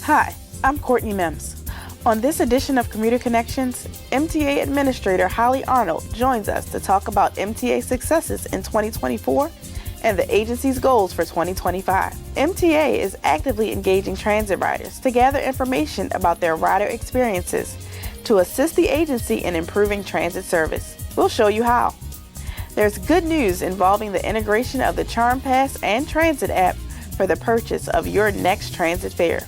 Hi, I'm Courtney Mims. On this edition of Commuter Connections, MTA Administrator Holly Arnold joins us to talk about MTA successes in 2024 and the agency's goals for 2025. MTA is actively engaging transit riders to gather information about their rider experiences to assist the agency in improving transit service. We'll show you how. There's good news involving the integration of the Charm Pass and Transit app for the purchase of your next transit fare.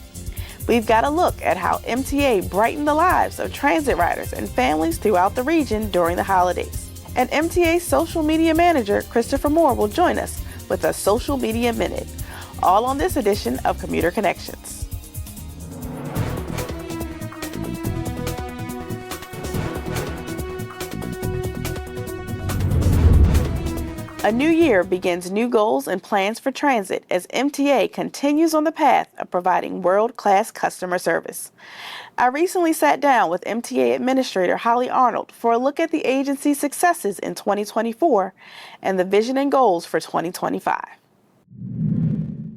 We've got a look at how MTA brightened the lives of transit riders and families throughout the region during the holidays. And MTA social media manager Christopher Moore will join us with a social media minute, all on this edition of Commuter Connections. A new year begins new goals and plans for transit as MTA continues on the path of providing world-class customer service. I recently sat down with MTA Administrator Holly Arnold for a look at the agency's successes in 2024 and the vision and goals for 2025.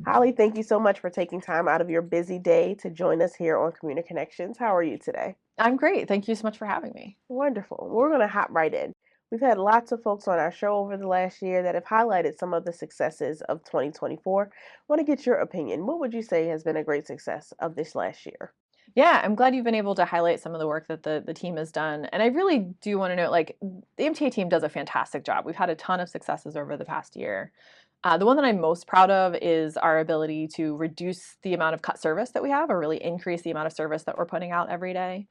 Holly, thank you so much for taking time out of your busy day to join us here on Commuter Connections. How are you today? I'm great. Thank you so much for having me. Wonderful. We're going to hop right in. We've had lots of folks on our show over the last year that have highlighted some of the successes of 2024. I want to get your opinion. What would you say has been a great success of this last year? Yeah, I'm glad you've been able to highlight some of the work that the team has done. And I really do want to note, the MTA team does a fantastic job. We've had a ton of successes over the past year. The one that I'm most proud of is our ability to reduce the amount of cut service that we have, or really increase the amount of service that we're putting out every day.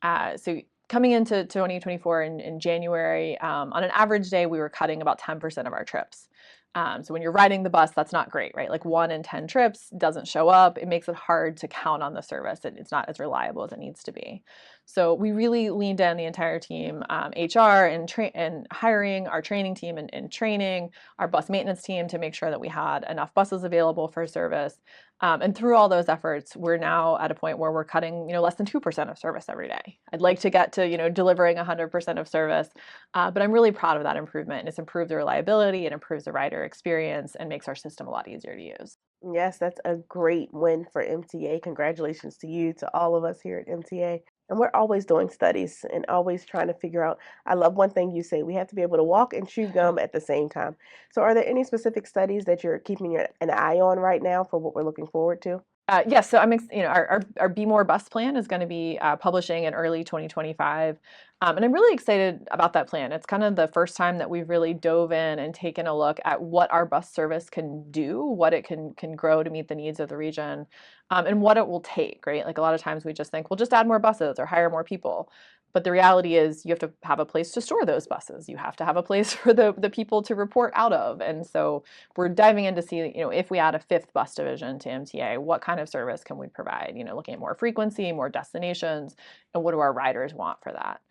So coming into 2024 in January, on an average day, we were cutting about 10% of our trips. So when you're riding the bus, that's not great, right? Like 1 in 10 trips doesn't show up. It makes it hard to count on the service. It's not as reliable as it needs to be. So we really leaned in, the entire team, HR and hiring, our training team and training, our bus maintenance team, to make sure that we had enough buses available for service. And through all those efforts, we're now at a point where we're cutting, less than 2% of service every day. I'd like to get to, delivering 100% of service, but I'm really proud of that improvement. And it's improved the reliability, it improves the rider experience, and makes our system a lot easier to use. Yes, that's a great win for MTA. Congratulations to you, to all of us here at MTA. And we're always doing studies and always trying to figure out. I love one thing you say, we have to be able to walk and chew gum at the same time. So are there any specific studies that you're keeping an eye on right now for what we're looking forward to? Yes, so our Be More bus plan is going to be publishing in early 2025, and I'm really excited about that plan. It's kind of the first time that we've really dove in and taken a look at what our bus service can do, what it can grow to meet the needs of the region, and what it will take. Right, like a lot of times we just think we'll just add more buses or hire more people. But the reality is you have to have a place to store those buses. You have to have a place for the people to report out of. And so we're diving in to see, if we add a 5th bus division to MTA, what kind of service can we provide? Looking at more frequency, more destinations, and what do our riders want for that?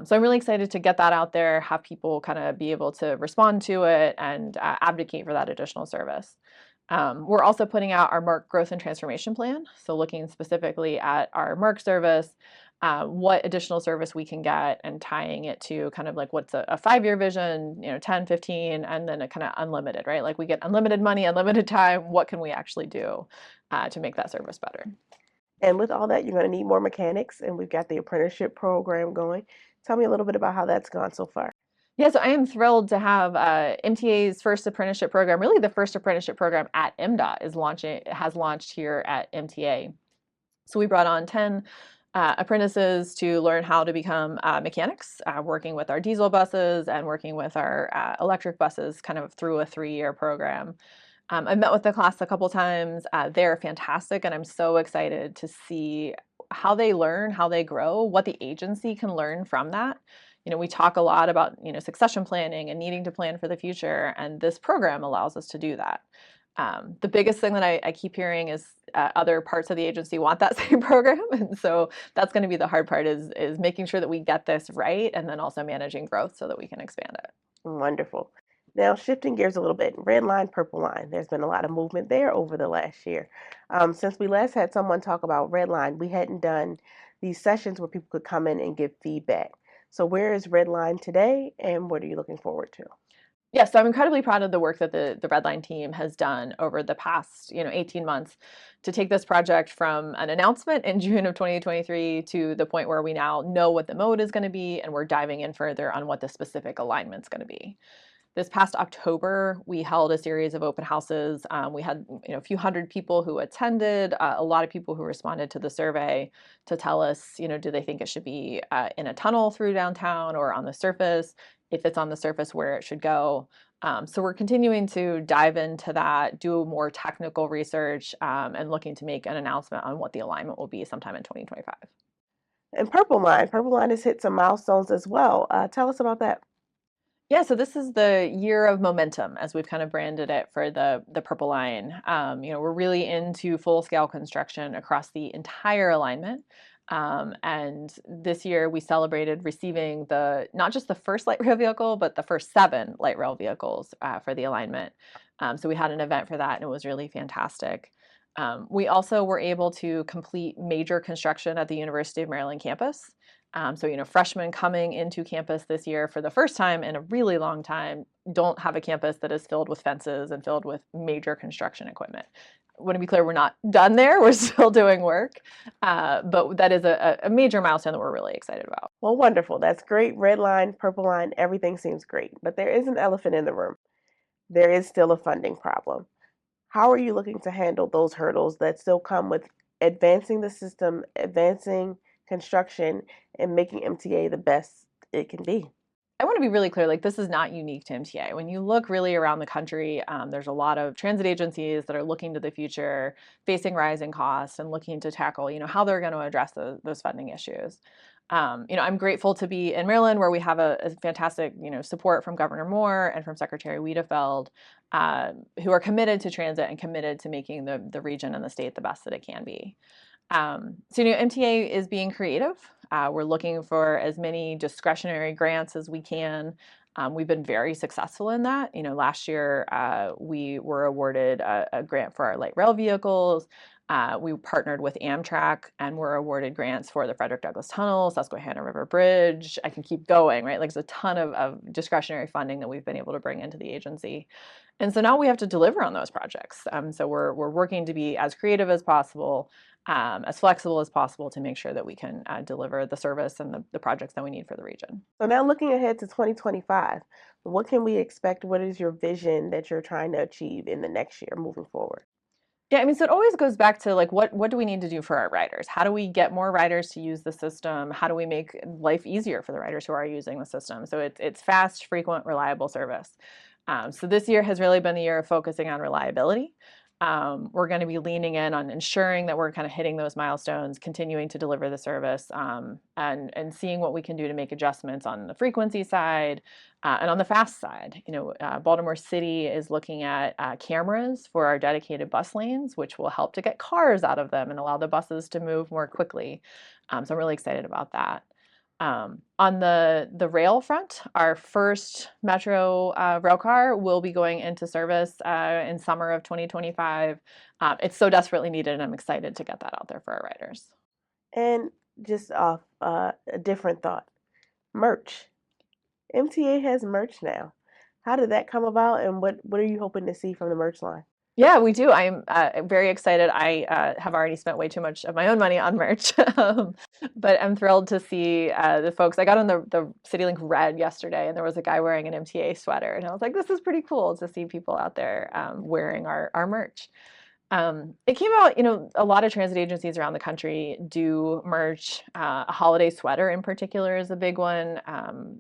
So I'm really excited to get that out there, have people kind of be able to respond to it and advocate for that additional service. We're also putting out our MARC growth and transformation plan. So looking specifically at our MARC service, what additional service we can get, and tying it to kind of like what's a 5-year vision, 10, 15, and then a kind of unlimited, right? Like we get unlimited money, unlimited time. What can we actually do to make that service better? And with all that, you're going to need more mechanics, and we've got the apprenticeship program going. Tell me a little bit about how that's gone so far. Yeah, so I am thrilled to have MTA's first apprenticeship program, really the first apprenticeship program at MDOT has launched here at MTA. So we brought on 10 apprentices to learn how to become mechanics, working with our diesel buses and working with our electric buses kind of through a 3-year program. I've met with the class a couple times. They're fantastic, and I'm so excited to see how they learn, how they grow, what the agency can learn from that. We talk a lot about, succession planning and needing to plan for the future, and this program allows us to do that. The biggest thing that I keep hearing is other parts of the agency want that same program, and so that's going to be the hard part is making sure that we get this right, and then also managing growth so that we can expand it. Wonderful. Now, shifting gears a little bit, red line, purple line. There's been a lot of movement there over the last year. Since we last had someone talk about red line, we hadn't done these sessions where people could come in and give feedback. So where is red line today, and what are you looking forward to? Yeah, so I'm incredibly proud of the work that the Red Line team has done over the past, 18 months to take this project from an announcement in June of 2023 to the point where we now know what the mode is going to be, and we're diving in further on what the specific alignment's going to be. This past October, we held a series of open houses. We had a few hundred people who attended, a lot of people who responded to the survey to tell us, do they think it should be in a tunnel through downtown or on the surface? If it's on the surface, where it should go. So we're continuing to dive into that, do more technical research, and looking to make an announcement on what the alignment will be sometime in 2025. And Purple Line has hit some milestones as well. Tell us about that. Yeah, so this is the year of momentum, as we've kind of branded it for the Purple Line. We're really into full scale construction across the entire alignment. And this year we celebrated receiving the not just the first light rail vehicle, but the first 7 light rail vehicles for the alignment. So we had an event for that, and it was really fantastic. We also were able to complete major construction at the University of Maryland campus. Freshmen coming into campus this year for the first time in a really long time don't have a campus that is filled with fences and filled with major construction equipment. I want to be clear, we're not done there. We're still doing work, but that is a major milestone that we're really excited about. Well, wonderful. That's great. Red line, purple line, everything seems great. But there is an elephant in the room. There is still a funding problem. How are you looking to handle those hurdles that still come with advancing the system, advancing construction, and making MTA the best it can be? I want to be really clear, like this is not unique to MTA. When you look really around the country, there's a lot of transit agencies that are looking to the future, facing rising costs and looking to tackle, how they're going to address those funding issues. I'm grateful to be in Maryland, where we have a fantastic, support from Governor Moore and from Secretary Wiedefeld, who are committed to transit and committed to making the region and the state the best that it can be. MTA is being creative. We're looking for as many discretionary grants as we can. We've been very successful in that. Last year we were awarded a grant for our light rail vehicles. We partnered with Amtrak and were awarded grants for the Frederick Douglass Tunnel, Susquehanna River Bridge. I can keep going, right? Like there's a ton of discretionary funding that we've been able to bring into the agency. And so now we have to deliver on those projects. So we're working to be as creative as possible, as flexible as possible to make sure that we can deliver the service and the projects that we need for the region. So now looking ahead to 2025, what can we expect? What is your vision that you're trying to achieve in the next year moving forward? Yeah, I mean, so it always goes back to like what do we need to do for our riders? How do we get more riders to use the system? How do we make life easier for the riders who are using the system? So it's fast, frequent, reliable service. So this year has really been the year of focusing on reliability. We're going to be leaning in on ensuring that we're kind of hitting those milestones, continuing to deliver the service, and seeing what we can do to make adjustments on the frequency side and on the fast side. Baltimore City is looking at cameras for our dedicated bus lanes, which will help to get cars out of them and allow the buses to move more quickly. So I'm really excited about that. On the rail front, our first Metro rail car will be going into service in summer of 2025. It's so desperately needed, and I'm excited to get that out there for our riders. And just off a different thought, merch. MTA has merch now. How did that come about, and what are you hoping to see from the merch line? Yeah, we do. I'm very excited. I have already spent way too much of my own money on merch, but I'm thrilled to see the folks. I got on the CityLink Red yesterday, and there was a guy wearing an MTA sweater, and I was like, "This is pretty cool to see people out there wearing our merch." It came out, a lot of transit agencies around the country do merch. A holiday sweater in particular is a big one,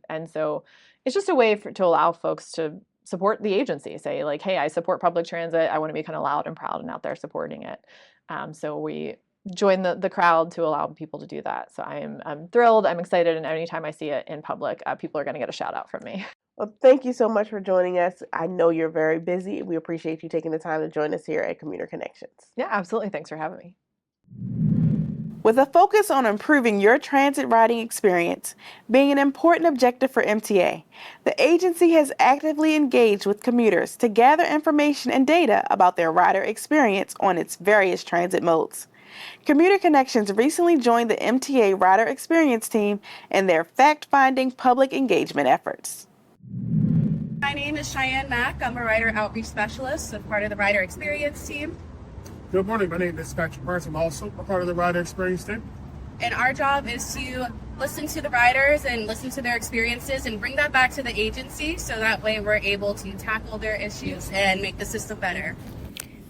and so it's just a way to allow folks to support the agency, say like, hey, I support public transit. I want to be kind of loud and proud and out there supporting it. So we join the crowd to allow people to do that. So I'm thrilled. I'm excited. And anytime I see it in public, people are going to get a shout out from me. Well, thank you so much for joining us. I know you're very busy. We appreciate you taking the time to join us here at Commuter Connections. Yeah, absolutely. Thanks for having me. With a focus on improving your transit riding experience being an important objective for MTA, the agency has actively engaged with commuters to gather information and data about their rider experience on its various transit modes. Commuter Connections recently joined the MTA Rider Experience team in their fact-finding public engagement efforts. My name is Cheyenne Mack. I'm a Rider Outreach Specialist, a part of the Rider Experience team. Good morning. My name is Patrick Price. I'm also a part of the Rider Experience team. And our job is to listen to the riders and listen to their experiences and bring that back to the agency so that way we're able to tackle their issues and make the system better.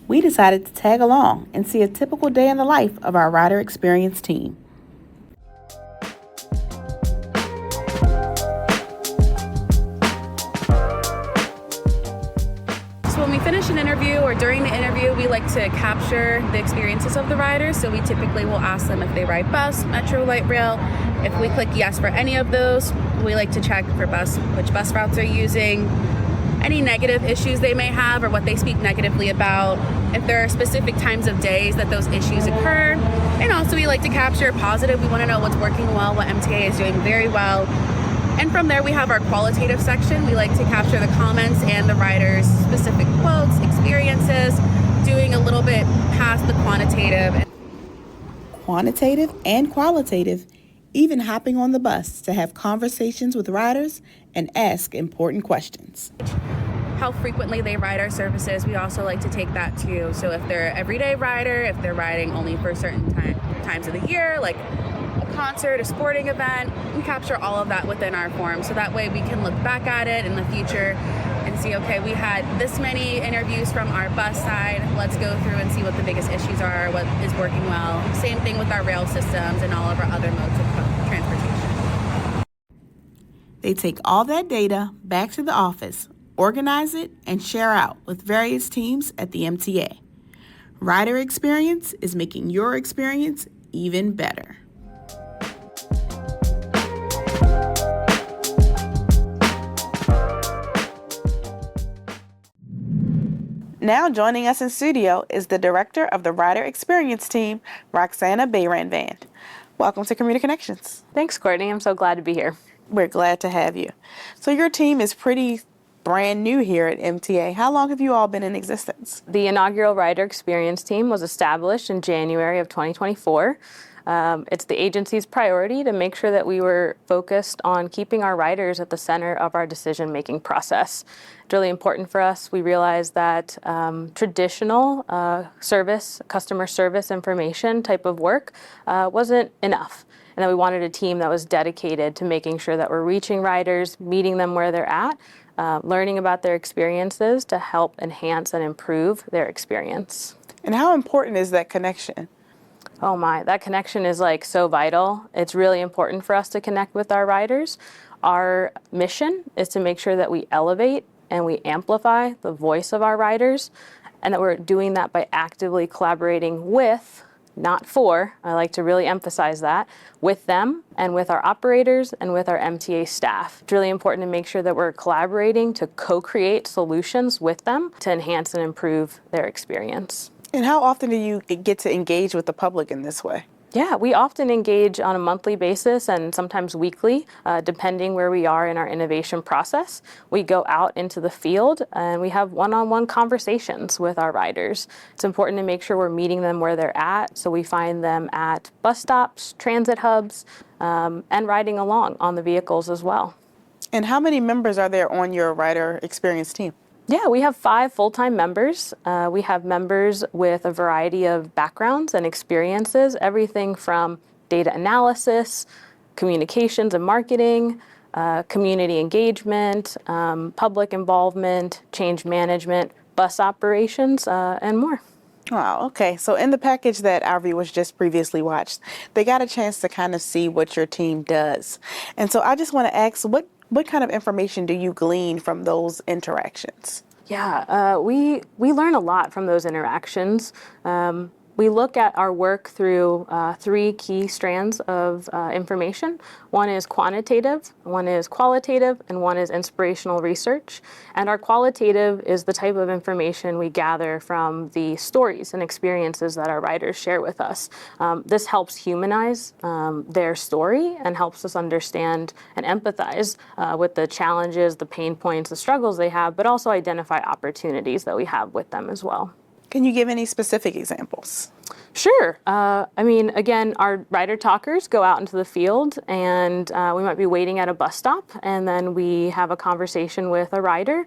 We decided to tag along and see a typical day in the life of our Rider Experience team. So when we finish an interview or during the interview, we like to capture the experiences of the riders. So we typically will ask them if they ride bus, metro, light rail. If we click yes for any of those, we like to check for which bus routes they're using, any negative issues they may have or what they speak negatively about, if there are specific times of days that those issues occur. And also we like to capture positive. We want to know what's working well, what MTA is doing very well. And from there, we have our qualitative section. We like to capture the comments and the riders' specific quotes, experiences, doing a little bit past the quantitative. Quantitative and qualitative, even hopping on the bus to have conversations with riders and ask important questions. How frequently they ride our services, we also like to take that too. So if they're an everyday rider, if they're riding only for certain times of the year, like a concert, a sporting event, we capture all of that within our form. So that way we can look back at it in the future and see, okay, we had this many interviews from our bus side. Let's go through and see what the biggest issues are, what is working well. Same thing with our rail systems and all of our other modes of transportation. They take all that data back to the office, organize it, and share out with various teams at the MTA. Rider Experience is making your experience even better. Now joining us in studio is the director of the Rider Experience team, Roxana Bayranvand. Welcome to Commuter Connections. Thanks, Courtney. I'm so glad to be here. We're glad to have you. So your team is pretty brand new here at MTA. How long have you all been in existence? The inaugural Rider Experience team was established in January of 2024. It's the agency's priority to make sure that we were focused on keeping our riders at the center of our decision-making process. It's really important for us. We realized that traditional customer service information type of work wasn't enough, and that we wanted a team that was dedicated to making sure that we're reaching riders, meeting them where they're at, learning about their experiences to help enhance and improve their experience. And how important is that connection? Oh my, that connection is like so vital. It's really important for us to connect with our riders. Our mission is to make sure that we elevate and we amplify the voice of our riders, and that we're doing that by actively collaborating with, not for, I like to really emphasize that, with them and with our operators and with our MTA staff. It's really important to make sure that we're collaborating to co-create solutions with them to enhance and improve their experience. And how often do you get to engage with the public in this way? Yeah, we often engage on a monthly basis and sometimes weekly, depending where we are in our innovation process. We go out into the field and we have one-on-one conversations with our riders. It's important to make sure we're meeting them where they're at, so we find them at bus stops, transit hubs, and riding along on the vehicles as well. And how many members are there on your Rider Experience team? Yeah, we have 5 full-time members. We have members with a variety of backgrounds and experiences, everything from data analysis, communications and marketing, community engagement, public involvement, change management, bus operations, and more. Wow, okay. So in the package that our viewers just previously watched, they got a chance to kind of see what your team does. And so I just want to ask, what kind of information do you glean from those interactions? Yeah, we learn a lot from those interactions. We look at our work through 3 key strands of information. One is quantitative, one is qualitative, and one is inspirational research. And our qualitative is the type of information we gather from the stories and experiences that our riders share with us. This helps humanize their story and helps us understand and empathize with the challenges, the pain points, the struggles they have, but also identify opportunities that we have with them as well. Can you give any specific examples? Sure. Again, our rider talkers go out into the field, and we might be waiting at a bus stop, and then we have a conversation with a rider.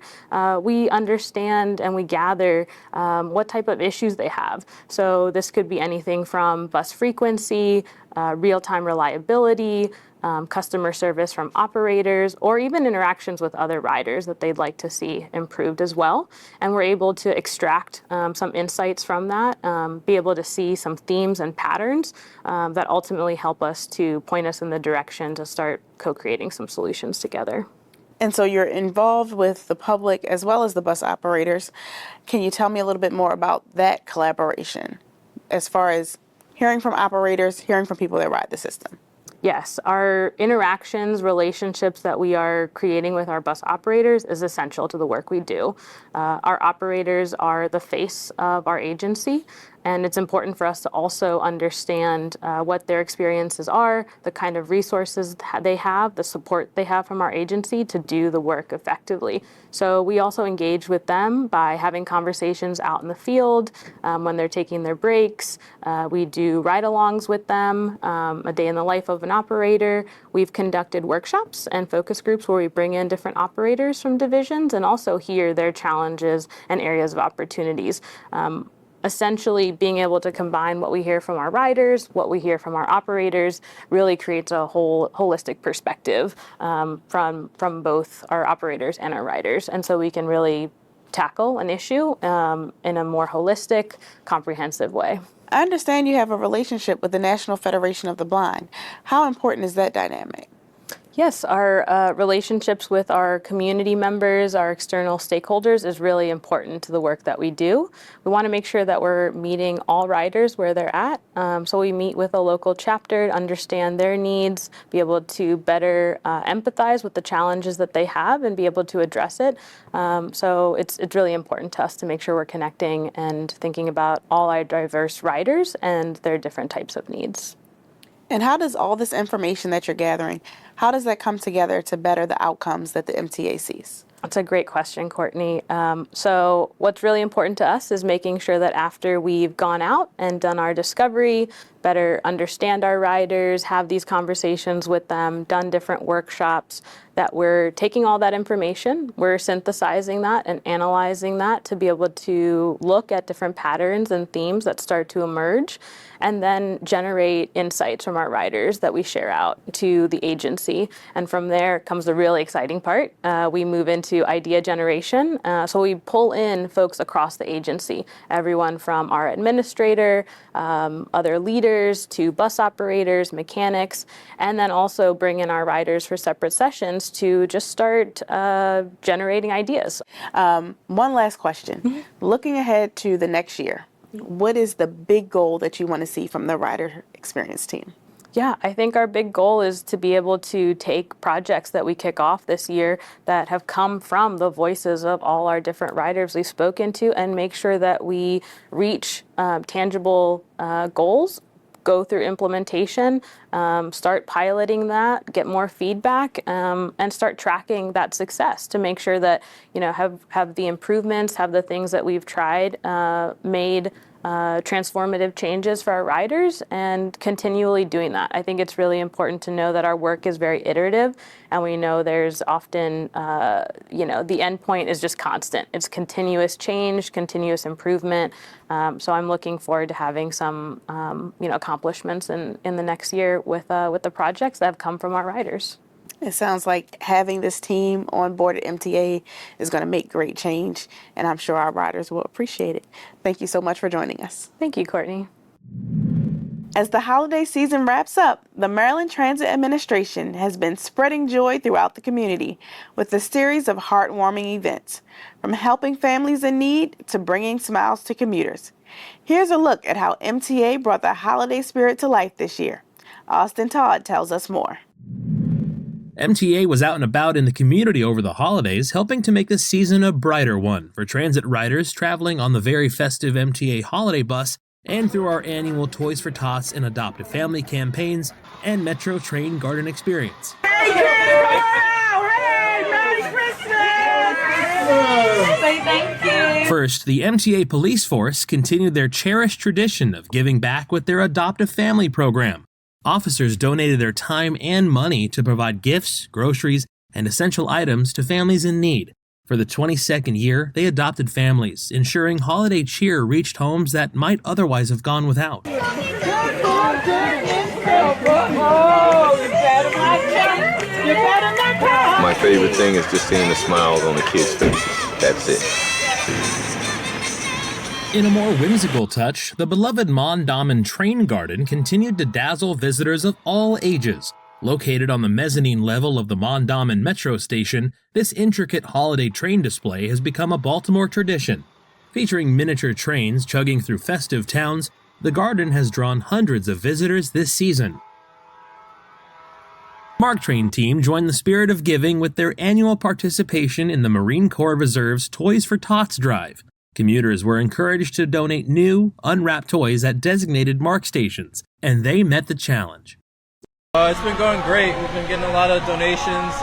We understand and we gather what type of issues they have. So this could be anything from bus frequency, real-time reliability, customer service from operators, or even interactions with other riders that they'd like to see improved as well. And we're able to extract some insights from that, be able to see some themes and patterns that ultimately help us to point us in the direction to start co-creating some solutions together. And so you're involved with the public as well as the bus operators. Can you tell me a little bit more about that collaboration as far as hearing from operators, hearing from people that ride the system? Yes, our interactions, relationships that we are creating with our bus operators is essential to the work we do. Our operators are the face of our agency, and it's important for us to also understand what their experiences are, the kind of resources they have, the support they have from our agency to do the work effectively. So we also engage with them by having conversations out in the field when they're taking their breaks. We do ride-alongs with them, a day in the life of an operator. We've conducted workshops and focus groups where we bring in different operators from divisions and also hear their challenges and areas of opportunities. Essentially, being able to combine what we hear from our riders, what we hear from our operators, really creates a whole holistic perspective from both our operators and our riders. And so we can really tackle an issue in a more holistic, comprehensive way. I understand you have a relationship with the National Federation of the Blind. How important is that dynamic? Yes, our relationships with our community members, our external stakeholders is really important to the work that we do. We want to make sure that we're meeting all riders where they're at. So we meet with a local chapter, understand their needs, be able to better empathize with the challenges that they have and be able to address it. So it's really important to us to make sure we're connecting and thinking about all our diverse riders and their different types of needs. And how does all this information that you're gathering, how does that come together to better the outcomes that the MTA sees? That's a great question, Courtney. So what's really important to us is making sure that after we've gone out and done our discovery, better understand our riders, have these conversations with them, done different workshops, that we're taking all that information, we're synthesizing that and analyzing that to be able to look at different patterns and themes that start to emerge, and then generate insights from our riders that we share out to the agency. And from there comes the really exciting part. We move into idea generation. So we pull in folks across the agency, everyone from our administrator, other leaders, to bus operators, mechanics, and then also bring in our riders for separate sessions to just start generating ideas. One last question. Mm-hmm. Looking ahead to the next year, what is the big goal that you want to see from the rider experience team? Yeah, I think our big goal is to be able to take projects that we kick off this year that have come from the voices of all our different riders we've spoken to and make sure that we reach tangible goals, go through implementation, start piloting that, get more feedback, and start tracking that success to make sure that, have the improvements, have the things that we've tried made transformative changes for our riders, and continually doing that. I think it's really important to know that our work is very iterative, and we know there's often, the end point is just constant. It's continuous change, continuous improvement. So I'm looking forward to having some, accomplishments in the next year with the projects that have come from our riders. It sounds like having this team on board at MTA is going to make great change, and I'm sure our riders will appreciate it. Thank you so much for joining us. Thank you, Courtney. As the holiday season wraps up, the Maryland Transit Administration has been spreading joy throughout the community with a series of heartwarming events, from helping families in need to bringing smiles to commuters. Here's a look at how MTA brought the holiday spirit to life this year. Austin Todd tells us more. MTA was out and about in the community over the holidays, helping to make this season a brighter one for transit riders traveling on the very festive MTA holiday bus and through our annual Toys for Tots and Adopt a Family campaigns and Metro Train Garden Experience. Hey, Merry Christmas! Say thank you. First, the MTA police force continued their cherished tradition of giving back with their Adopt a Family program. Officers donated their time and money to provide gifts, groceries, and essential items to families in need. For the 22nd year, they adopted families, ensuring holiday cheer reached homes that might otherwise have gone without. My favorite thing is just seeing the smiles on the kids' faces. That's it. In a more whimsical touch, the beloved Mondawmin Train Garden continued to dazzle visitors of all ages. Located on the mezzanine level of the Mondawmin Metro Station, this intricate holiday train display has become a Baltimore tradition. Featuring miniature trains chugging through festive towns, the garden has drawn hundreds of visitors this season. Mark Train team joined the spirit of giving with their annual participation in the Marine Corps Reserve's Toys for Tots drive. Commuters were encouraged to donate new, unwrapped toys at designated Mark stations, and they met the challenge. It's been going great. We've been getting a lot of donations.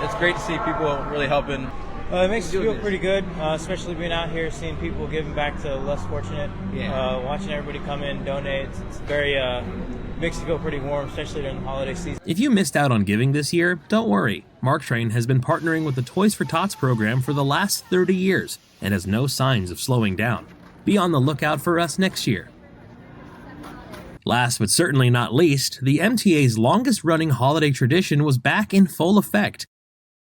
It's great to see people really helping. It makes us feel pretty good, especially being out here, seeing people giving back to less fortunate. Watching everybody come in, donate. It's very makes you feel pretty warm, especially during the holiday season. If you missed out on giving this year, don't worry. Mark Train has been partnering with the Toys for Tots program for the last 30 years and has no signs of slowing down. Be on the lookout for us next year. Last but certainly not least, the MTA's longest-running holiday tradition was back in full effect.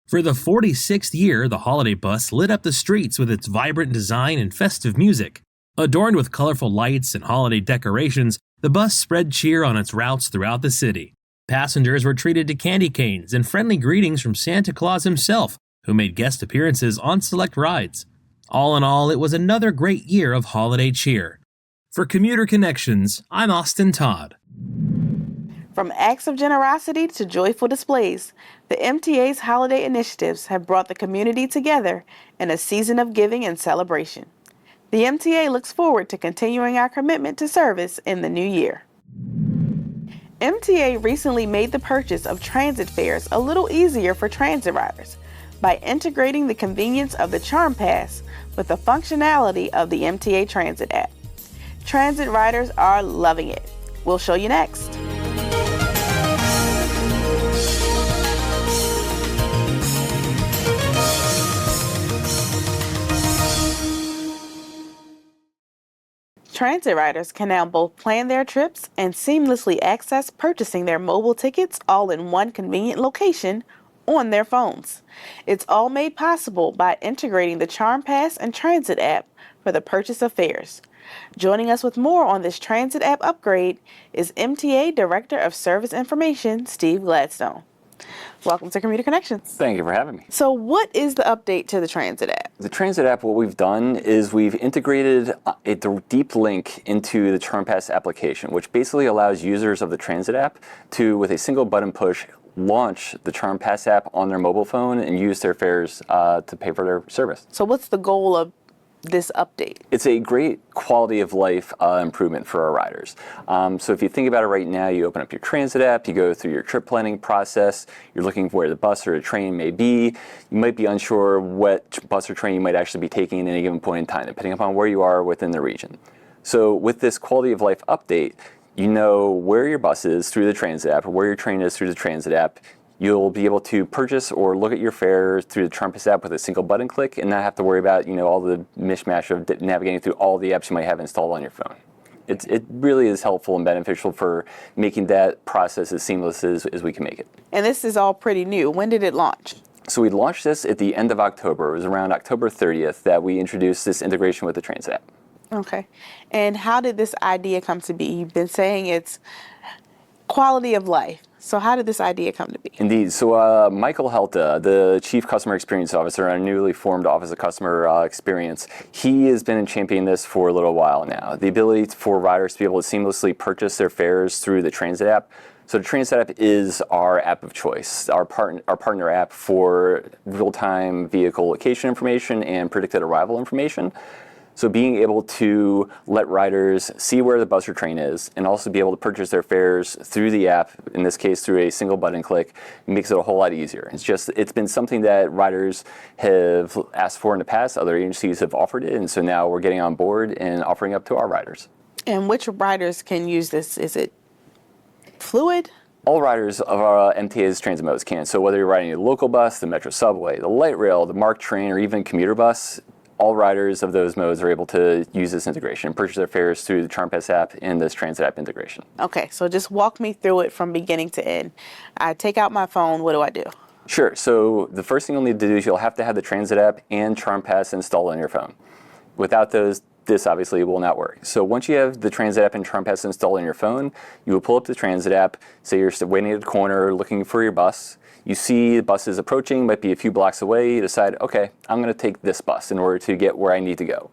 For the 46th year, the holiday bus lit up the streets with its vibrant design and festive music. Adorned with colorful lights and holiday decorations, the bus spread cheer on its routes throughout the city. Passengers were treated to candy canes and friendly greetings from Santa Claus himself, who made guest appearances on select rides. All in all, it was another great year of holiday cheer. For Commuter Connections, I'm Austin Todd. From acts of generosity to joyful displays, the MTA's holiday initiatives have brought the community together in a season of giving and celebration. The MTA looks forward to continuing our commitment to service in the new year. MTA recently made the purchase of transit fares a little easier for transit riders by integrating the convenience of the Charm Pass with the functionality of the MTA Transit app. Transit riders are loving it. We'll show you next. Transit riders can now both plan their trips and seamlessly access purchasing their mobile tickets all in one convenient location on their phones. It's all made possible by integrating the Charm Pass and Transit app for the purchase of fares. Joining us with more on this Transit app upgrade is MTA Director of Service Information, Steve Gladstone. Welcome to Commuter Connections. Thank you for having me. So what is the update to the Transit app? The Transit app, what we've done is we've integrated a deep link into the Charm Pass application, which basically allows users of the Transit app to, with a single button push, launch the Charm Pass app on their mobile phone and use their fares to pay for their service. So what's the goal of this update? It's a great quality of life improvement for our riders. So if you think about it right now, you open up your Transit app, you go through your trip planning process, you're looking for where the bus or the train may be. You might be unsure what bus or train you might actually be taking at any given point in time, depending upon where you are within the region. So with this quality of life update, you know where your bus is through the Transit app or where your train is through the Transit app. You'll be able to purchase or look at your fare through the Charm Pass app with a single button click and not have to worry about, all the mishmash of navigating through all the apps you might have installed on your phone. It really is helpful and beneficial for making that process as seamless as we can make it. And this is all pretty new. When did it launch? So we launched this at the end of October. It was around October 30th that we introduced this integration with the Transit app. Okay. And how did this idea come to be? You've been saying it's quality of life. So how did this idea come to be? Indeed. So Michael Helta, the Chief Customer Experience Officer in our newly formed Office of Customer Experience, he has been championing this for a little while now. The ability for riders to be able to seamlessly purchase their fares through the Transit app. So the Transit app is our app of choice, our partner app for real-time vehicle location information and predicted arrival information. So being able to let riders see where the bus or train is and also be able to purchase their fares through the app, in this case through a single button click, makes it a whole lot easier. It's been something that riders have asked for in the past. Other agencies have offered it, and so now we're getting on board and offering up to our riders. And which riders can use this? Is it fluid? All riders of our MTA's transit modes can. So whether you're riding a local bus, the Metro Subway, the light rail, the MARC train, or even commuter bus, all riders of those modes are able to use this integration and purchase their fares through the CharmPass app and this transit app integration. Okay, so just walk me through it from beginning to end. I take out my phone, what do I do? Sure, so the first thing you'll need to do is you'll have to have the transit app and CharmPass installed on your phone. Without those, this obviously will not work. So once you have the transit app and CharmPass installed on your phone, you will pull up the transit app, say you're waiting at the corner looking for your bus. You see the bus is approaching, might be a few blocks away. You decide, okay, I'm going to take this bus in order to get where I need to go.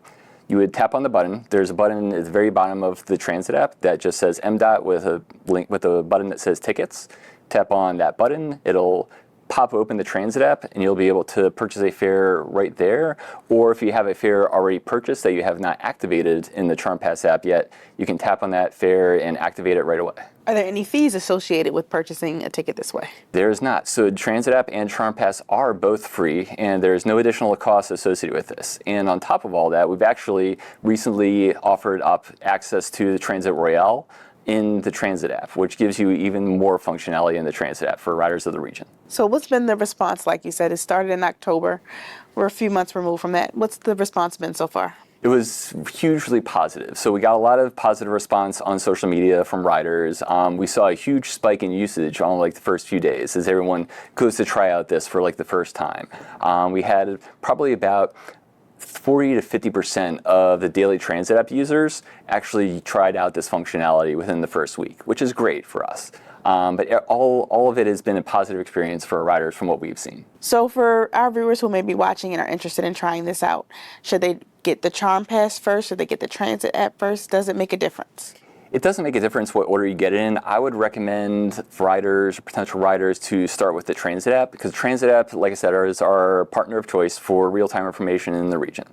You would tap on the button. There's a button at the very bottom of the transit app that just says MDOT with a link with a button that says tickets. Tap on that button. It'll pop open the transit app and you'll be able to purchase a fare right there. Or if you have a fare already purchased that you have not activated in the CharmPass app yet, you can tap on that fare and activate it right away. Are there any fees associated with purchasing a ticket this way? There is not. So Transit app and CharmPass are both free, and there's no additional cost associated with this. And on top of all that, we've actually recently offered up access to the Transit Royale in the Transit app, which gives you even more functionality in the Transit app for riders of the region. So what's been the response? Like you said, it started in October. We're a few months removed from that. What's the response been so far? It was hugely positive. So we got a lot of positive response on social media from riders. We saw a huge spike in usage on like the first few days as everyone goes to try out this for like the first time. We had probably about 40 to 50% of the daily transit app users actually tried out this functionality within the first week, which is great for us. But all of it has been a positive experience for our riders from what we've seen. So for our viewers who may be watching and are interested in trying this out, should they get the CharmPass first? Should they get the transit app first? Does it make a difference? It doesn't make a difference what order you get it in. I would recommend riders or potential riders to start with the transit app because transit app, like I said, is our partner of choice for real-time information in the region.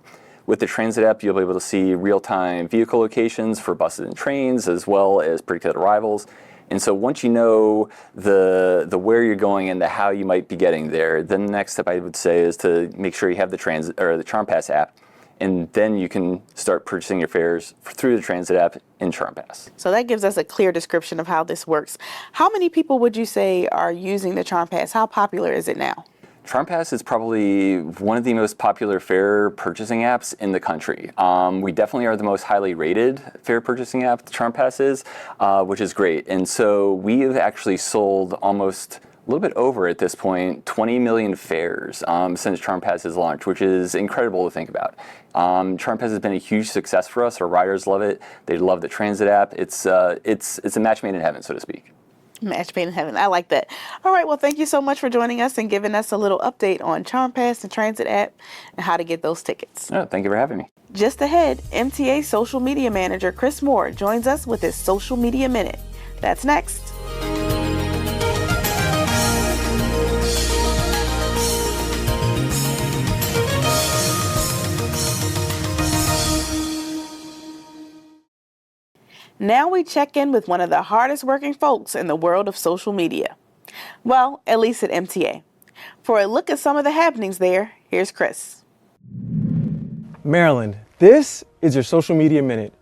With the transit app, you'll be able to see real-time vehicle locations for buses and trains as well as predicted arrivals. And so once you know the where you're going and the how you might be getting there, then the next step I would say is to make sure you have the transit or the CharmPass app, and then you can start purchasing your fares through the transit app in CharmPass. So that gives us a clear description of how this works. How many people would you say are using the CharmPass? How popular is it now? CharmPass is probably one of the most popular fare purchasing apps in the country. We definitely are the most highly rated fare purchasing app, CharmPass is, which is great. And so we have actually sold almost a little bit over at this point 20 million fares since CharmPass has launched, which is incredible to think about. CharmPass has been a huge success for us. Our riders love it. They love the transit app. It's a match made in heaven, so to speak. Match made in heaven. I like that. All right. Well, thank you so much for joining us and giving us a little update on CharmPass and Transit app and how to get those tickets. Oh, thank you for having me. Just ahead, MTA social media manager Chris Moore joins us with his social media minute. That's next. Now we check in with one of the hardest working folks in the world of social media. Well, at least at MTA. For a look at some of the happenings there, here's Chris. Maryland, this is your social media minute.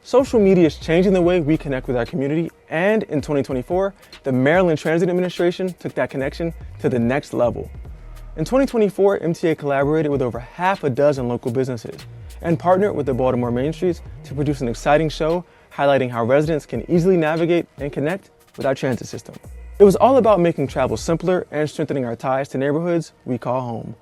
Social media is changing the way we connect with our community, and in 2024, the Maryland Transit Administration took that connection to the next level. In 2024, MTA collaborated with over half a dozen local businesses and partnered with the Baltimore Main Streets to produce an exciting show highlighting how residents can easily navigate and connect with our transit system. It was all about making travel simpler and strengthening our ties to neighborhoods we call home.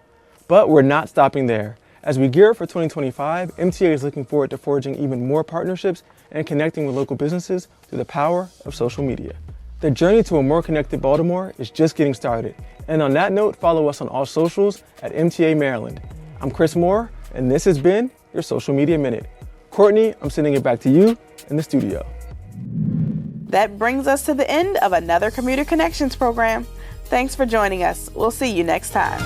But we're not stopping there. As we gear up for 2025, MTA is looking forward to forging even more partnerships and connecting with local businesses through the power of social media. The journey to a more connected Baltimore is just getting started. And on that note, follow us on all socials at MTA Maryland. I'm Chris Moore, and this has been your Social Media Minute. Courtney, I'm sending it back to you in the studio. That brings us to the end of another Commuter Connections program. Thanks for joining us. We'll see you next time.